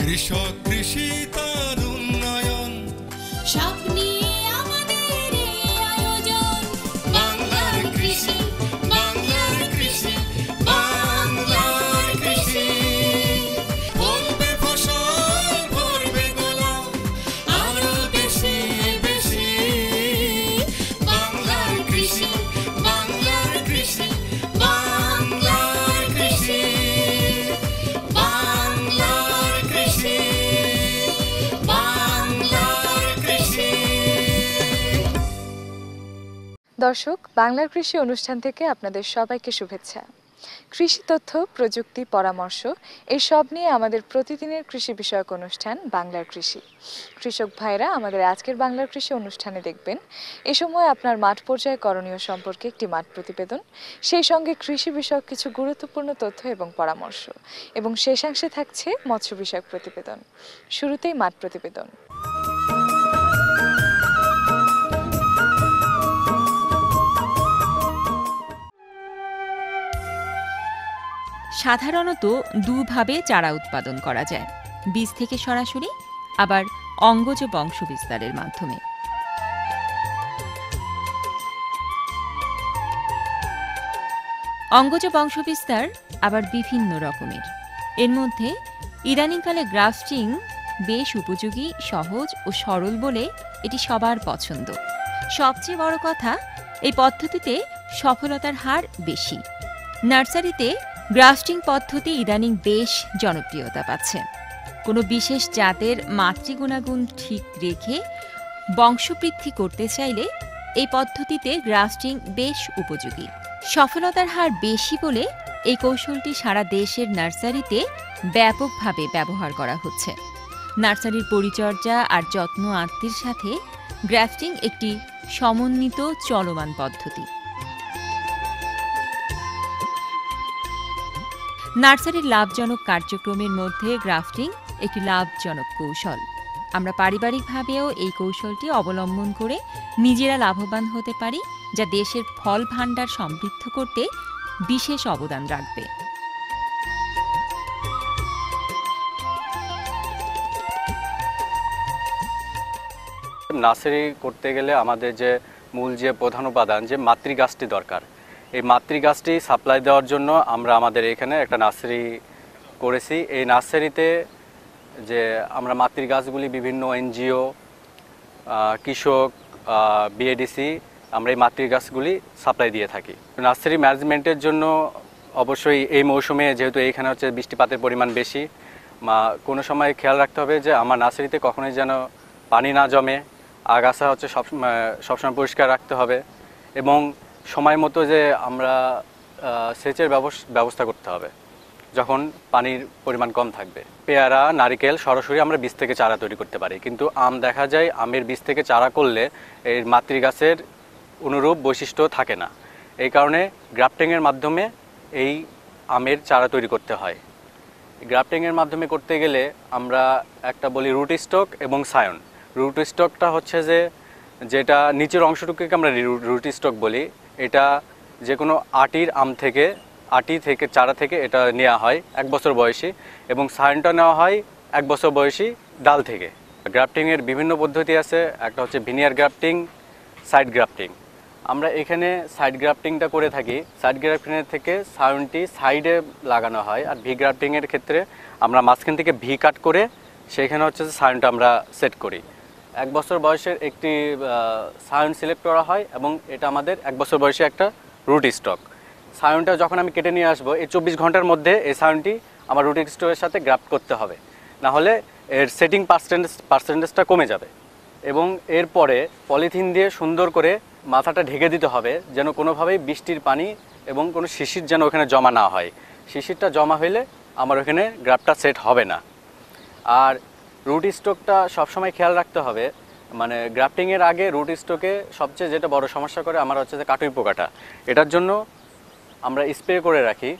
কৃষক কৃষি তার উন্নয়ন সব নিয়ে আমাদের এই আয়োজন। বাংলার কৃষি, বাংলার কৃষি, বাংলার কৃষি। ফলবে ফসল ভরবে গোলা আরো বেশি বেশি। বাংলার কৃষি, বাংলার কৃষি, বাংলার কৃষি, বাংলার কৃষি, বাংলার কৃষি। দর্শক, বাংলার কৃষি অনুষ্ঠান থেকে আপনাদের সবাইকে শুভেচ্ছা। কৃষি তথ্য, প্রযুক্তি, পরামর্শ এই সব নিয়ে আমাদের প্রতিদিনের কৃষি বিষয়ক অনুষ্ঠান বাংলার কৃষি। কৃষক ভাইরা আমাদের আজকের বাংলার কৃষি অনুষ্ঠানে দেখবেন এ সময় আপনার মাঠ পর্যায়ে করণীয় সম্পর্কে একটি মাঠ প্রতিবেদন, সেই সঙ্গে কৃষি বিষয়ক কিছু গুরুত্বপূর্ণ তথ্য এবং পরামর্শ, এবং শেষাংশে থাকছে মৎস্য বিষয়ক প্রতিবেদন। শুরুতেই মাঠ প্রতিবেদন। সাধারণত দুভাবে চারা উৎপাদন করা যায়, বীজ থেকে সরাসরি, আবার অঙ্গজ বংশ বিস্তারের মাধ্যমে। অঙ্গজ বংশ বিস্তার আবার বিভিন্ন রকমের। এর মধ্যে ইদানিংকালে গ্রাফটিং বেশ উপযোগী, সহজ ও সরল বলে এটি সবার পছন্দ। সবচেয়ে বড় কথা, এই পদ্ধতিতে সফলতার হার বেশি। নার্সারিতে গ্রাফটিং পদ্ধতি ইদানিং বেশ জনপ্রিয়তা পাচ্ছে। কোনো বিশেষ জাতের মাতৃগুণাগুণ ঠিক রেখে বংশবৃদ্ধি করতে চাইলে এই পদ্ধতিতে গ্রাফটিং বেশ উপযোগী। সফলতার হার বেশি বলে এই কৌশলটি সারা দেশের নার্সারিতে ব্যাপকভাবে ব্যবহার করা হচ্ছে। নার্সারির পরিচর্যা আর যত্ন আত্তির সাথে গ্রাফটিং একটি সমন্বিত চলমান পদ্ধতি। নার্সারির লাভজনক কার্যক্রমের মধ্যে গ্রাফটিং একটি লাভজনক কৌশল। আমরা পারিবারিকভাবেও এই কৌশলটি অবলম্বন করে নিজেরা লাভবান হতে পারি, যা দেশের ফল ভাণ্ডার সমৃদ্ধ করতে বিশেষ অবদান রাখবে। নার্সারি করতে গেলে আমাদের যে মূল যে প্রধান উপাদান যে মাতৃগাছটি দরকার, এই মাতৃগাছটি সাপ্লাই দেওয়ার জন্য আমরা আমাদের এখানে একটা নার্সারি করেছি। এই নার্সারিতে যে আমরা মাতৃগাছগুলি বিভিন্ন এনজিও, কৃষক, বিএডিসি, আমরা এই মাতৃগাছগুলি সাপ্লাই দিয়ে থাকি। নার্সারি ম্যানেজমেন্টের জন্য অবশ্যই এই মৌসুমে যেহেতু এইখানে হচ্ছে বৃষ্টিপাতের পরিমাণ বেশি, কোনো সময় খেয়াল রাখতে হবে যে আমার নার্সারিতে কখনোই যেন পানি না জমে, আগাছা হচ্ছে সবসময় পরিষ্কার রাখতে হবে, এবং সময় মতো যে আমরা সেচের ব্যবস্থা করতে হবে যখন পানির পরিমাণ কম থাকবে। পেয়ারা, নারিকেল সরাসরি আমরা বীজ থেকে চারা তৈরি করতে পারি, কিন্তু আম দেখা যায় আমের বীজ থেকে চারা করলে এই মাতৃগাছের অনুরূপ বৈশিষ্ট্য থাকে না। এই কারণে গ্রাফটিংয়ের মাধ্যমে এই আমের চারা তৈরি করতে হয়। গ্রাফটিংয়ের মাধ্যমে করতে গেলে আমরা একটা বলি রুট স্টক এবং সায়ন। রুট স্টকটা হচ্ছে যেটা নিচের অংশটুকুকে আমরা রুট স্টক বলি। এটা যে কোনো আটি থেকে চারা থেকে এটা নেওয়া হয় 1 বছর বয়সী, এবং সায়নটা নেওয়া হয় 1 বছর বয়সী ডাল থেকে। গ্রাফটিংয়ের বিভিন্ন পদ্ধতি আছে, একটা হচ্ছে ভিনিয়ার গ্রাফটিং, সাইড গ্রাফটিং। আমরা এখানে সাইড গ্রাফটিংটা করে থাকি। সাইড গ্রাফটিংয়ের থেকে সায়নটি সাইডে লাগানো হয়, আর ভি গ্রাফটিংয়ের ক্ষেত্রে আমরা মাঝখান থেকে ভি কাট করে সেখানে হচ্ছে সায়নটা আমরা সেট করি। 1 বছর বয়সের একটি সায়ন সিলেক্ট করা হয়, এবং এটা আমাদের 1 বছর বয়সে একটা রুট স্টক। সায়নটা যখন আমি কেটে নিয়ে আসবো, এই 24 ঘন্টার মধ্যে এই সায়নটি আমার রুট স্টকের সাথে গ্রাফট করতে হবে, না হলে এর সেটিং পার্সেন্টেজটা কমে যাবে। এবং এরপরে পলিথিন দিয়ে সুন্দর করে মাথাটা ঢেকে দিতে হবে, যেন কোনোভাবেই বৃষ্টির পানি এবং কোনো শিশির যেন ওখানে জমা না হয়। শিশিরটা জমা হইলে আমার ওখানে গ্রাফটটা সেট হবে না। আর রুট স্টকটা সবসময় খেয়াল রাখতে হবে, মানে গ্রাফটিংয়ের আগে রুট স্টকে সবচেয়ে যেটা বড় সমস্যা করে আমার হচ্ছে যে কাটুই পোকাটা। এটার জন্য আমরা স্প্রে করে রাখি,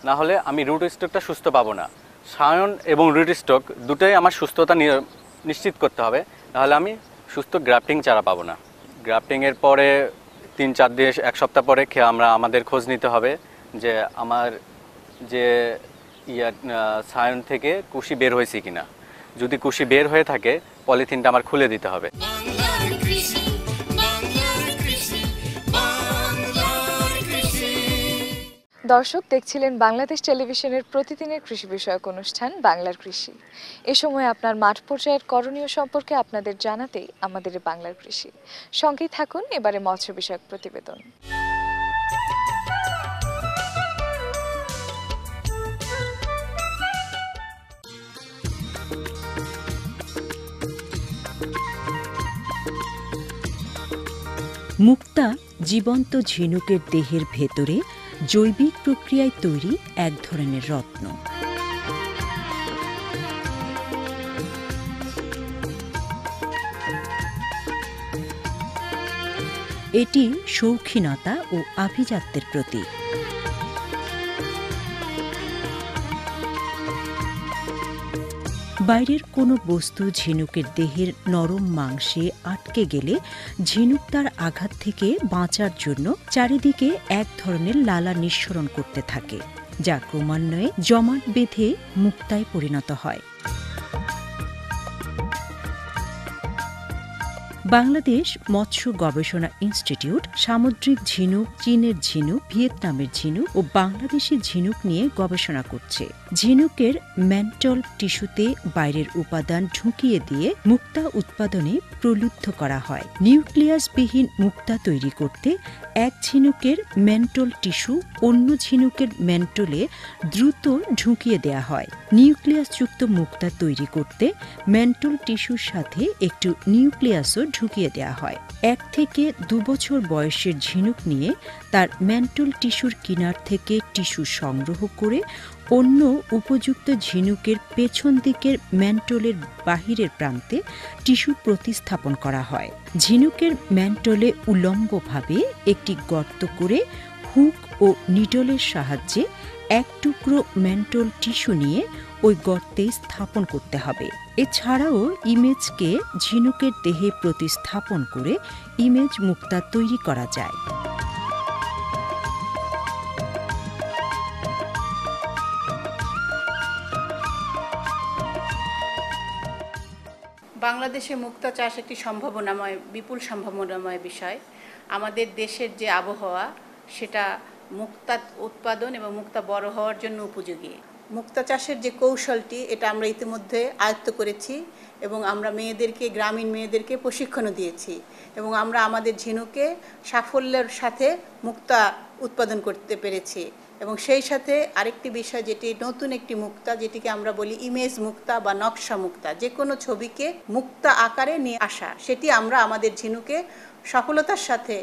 না হলে আমি রুট স্টকটা সুস্থ পাবো না। সায়ন এবং রুট স্টক দুটোই আমার সুস্থতা নিশ্চিত করতে হবে, নাহলে আমি সুস্থ গ্রাফটিং চারা পাবো না। গ্রাফটিংয়ের পরে 3-4 দিন, 1 সপ্তাহ পরে আমাদের খোঁজ নিতে হবে যে আমার যে সায়ন থেকে কুশি বের হয়েছে কিনা। যদি কুশি বের হয়ে থাকে পলিথিনটা আমার খুলে দিতে হবে। বাংলার কৃষি, বাংলার কৃষি, বাংলার কৃষি। দর্শক দেখছিলেন বাংলাদেশ টেলিভিশনের প্রতিদিনের কৃষি বিষয়ক অনুষ্ঠান বাংলার কৃষি। এ সময় আপনার মাঠ পর্যায়ের করণীয় সম্পর্কে আপনাদের জানাতেই আমাদের এই বাংলার কৃষি। সঙ্গেই থাকুন এবারে মৎস্য বিষয়ক প্রতিবেদন। মুক্তা জীবন্ত ঝিনুকের দেহের ভেতরে জৈবিক প্রক্রিয়ায় তৈরি এক ধরনের রত্ন। এটি শৌখিনতা ও আভিজাত্যের প্রতীক। বাইরের কোনো বস্তু ঝিনুকের দেহের নরম মাংসে আটকে গেলে ঝিনুক তার আঘাত থেকে বাঁচার জন্য চারিদিকে এক ধরনের লালা নিঃসরণ করতে থাকে, যা ক্রমান্বয়ে জমাট বেঁধে মুক্তায় পরিণত হয়। বাংলাদেশ মৎস্য গবেষণা ইনস্টিটিউট সামুদ্রিক ঝিনুক, চীনের ঝিনুক, ভিয়েতনামের ঝিনুক ও বাংলাদেশি ঝিনুক নিয়ে গবেষণা করছে। ঝিনুকের ম্যান্টল টিস্যুতে বাইরের উপাদান ঢুকিয়ে দিয়ে মুক্তা উৎপাদনে প্রলুব্ধ করা হয়। নিউক্লিয়াসবিহীন মুক্তা তৈরি করতে এক ঝিনুকের ম্যান্টল টিস্যু অন্য ঝিনুকের ম্যান্টলে দ্রুত ঢুকিয়ে দেয়া হয়। নিউক্লিয়াসযুক্ত মুক্তা তৈরি করতে ম্যান্টল টিস্যুর সাথে একটু নিউক্লিয়াসও ঢুকিয়ে দেয়া হয়। 1 থেকে 2 বছর বয়সের ঝিনুক নিয়ে তার ম্যান্টল টিস্যুর কিনার থেকে টিস্যু সংগ্রহ করে অন্য উপযুক্ত ঝিনুকের পেছন দিকের ম্যান্টলের বাহিরের প্রান্তে টিস্যু প্রতিস্থাপন করা হয়। ঝিনুকের ম্যান্টলে উল্লম্বভাবে একটি গর্ত করে হুক ও নিডলের সাহায্যে এক টুকরো ম্যান্টল টিস্যু নিয়ে ওই গর্তে স্থাপন করতে হবে। এছাড়াও ইমেজকে ঝিনুকের দেহে প্রতিস্থাপন করে ইমেজ মুক্তা তৈরি করা যায়। বাংলাদেশে মুক্তা চাষ একটি সম্ভাবনাময়, বিপুল সম্ভাবনাময় বিষয়। আমাদের দেশের যে আবহাওয়া সেটা মুক্তা উৎপাদন এবং মুক্তা বড় হওয়ার জন্য উপযোগী। মুক্তা চাষের যে কৌশলটি এটা আমরা ইতিমধ্যে আয়ত্ত করেছি এবং আমরা গ্রামীণ মেয়েদেরকে প্রশিক্ষণও দিয়েছি এবং আমরা আমাদের ঝিনুকে সাফল্যের সাথে মুক্তা উৎপাদন করতে পেরেছি। এবং সেই সাথে আরেকটি বিষয়, যেটি নতুন একটি মুক্তা, যেটিকে আমরা বলি ইমেজ মুক্তা বা নকশা মুক্তা, যে কোনো ছবিকে মুক্তা আকারে নিয়ে আসা, সেটি আমরা আমাদের ঝিনুকে সফলতার সাথে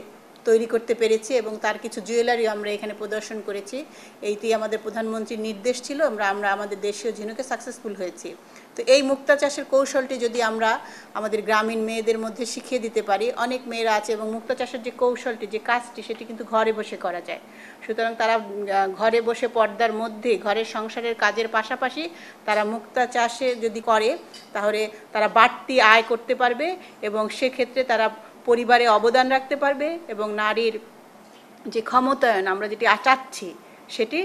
তৈরি করতে পেরেছি এবং তার কিছু জুয়েলারি আমরা এখানে প্রদর্শন করেছি। এইটি আমাদের প্রধানমন্ত্রীর নির্দেশ ছিল, আমরা আমাদের দেশীয় ঝিনুকে সাকসেসফুল হয়েছি। তো এই মুক্তা চাষের কৌশলটি যদি আমরা আমাদের গ্রামীণ মেয়েদের মধ্যে শিখিয়ে দিতে পারি, অনেক মেয়েরা আছে এবং মুক্তা চাষের যে কৌশলটি, যে কাজটি, সেটি কিন্তু ঘরে বসে করা যায়। সুতরাং তারা ঘরে বসে পর্দার মধ্যে ঘরের সংসারের কাজের পাশাপাশি তারা মুক্তা চাষে যদি করে তাহলে তারা বাড়তি আয় করতে পারবে এবং সেক্ষেত্রে তারা পরিবারে অবদান রাখতে পারবে এবং নারীর যে ক্ষমতায়ন আমরা যেটি চাচ্ছি সেটি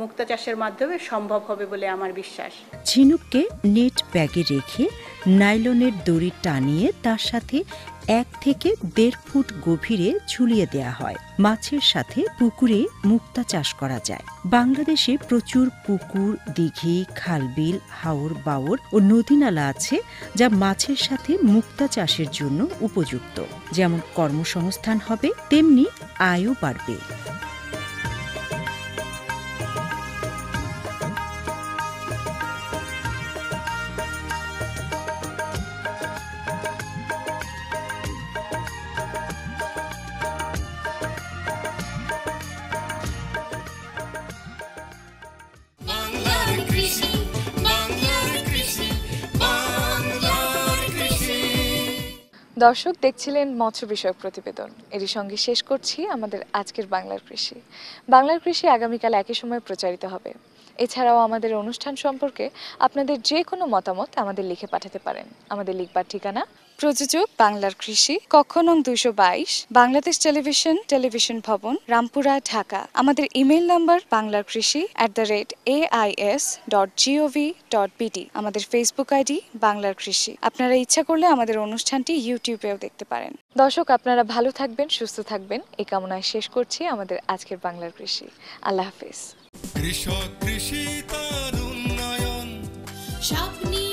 মুক্তা চাষের মাধ্যমে সম্ভব হবে বলে আমার বিশ্বাস। ঝিনুককে নেট ব্যাগে রেখে নাইলনের দড়ি টানিয়ে তার সাথে 1 থেকে 1.5 ফুট গভীরে ঝুলিয়ে দেয়া হয়। মাছের সাথে পুকুরে মুক্তা চাষ করা যায়। বাংলাদেশে প্রচুর পুকুর, দিঘি, খালবিল, হাওর বাওর ও নদীনালা আছে যা মাছের সাথে মুক্তা চাষের জন্য উপযুক্ত। যেমন কর্মসংস্থান হবে, তেমনি আয়ও বাড়বে। বাংলার কৃষি, বাংলার কৃষি, বাংলার কৃষি। দর্শক দেখছিলেন মৎস্য বিষয়ক প্রতিবেদন। এরই সঙ্গে শেষ করছি আমাদের আজকের বাংলার কৃষি। বাংলার কৃষি আগামীকাল একই সময় প্রচারিত হবে। এছাড়াও আমাদের অনুষ্ঠান সম্পর্কে আপনাদের যে কোনো মতামত আমাদের লিখে পাঠাতে পারেন। আমাদের লিখবার ঠিকানা প্রযোজক বাংলার কৃষি, কক্ষ নং 222, বাংলাদেশ টেলিভিশন ভবন, রামপুরা, ঢাকা। আমাদের ইমেইল নাম্বার banglarkrishi@ais.gov.bt। আমাদের ফেসবুক আইডি বাংলার কৃষি। আপনারা ইচ্ছা করলে আমাদের অনুষ্ঠানটি ইউটিউবেও দেখতে পারেন। দর্শক, আপনারা ভালো থাকবেন, সুস্থ থাকবেন এই কামনায় শেষ করছি আমাদের আজকের বাংলার কৃষি। আল্লাহ হাফেজ। কৃষক কৃষি তার উন্নয়ন স্বপ্নে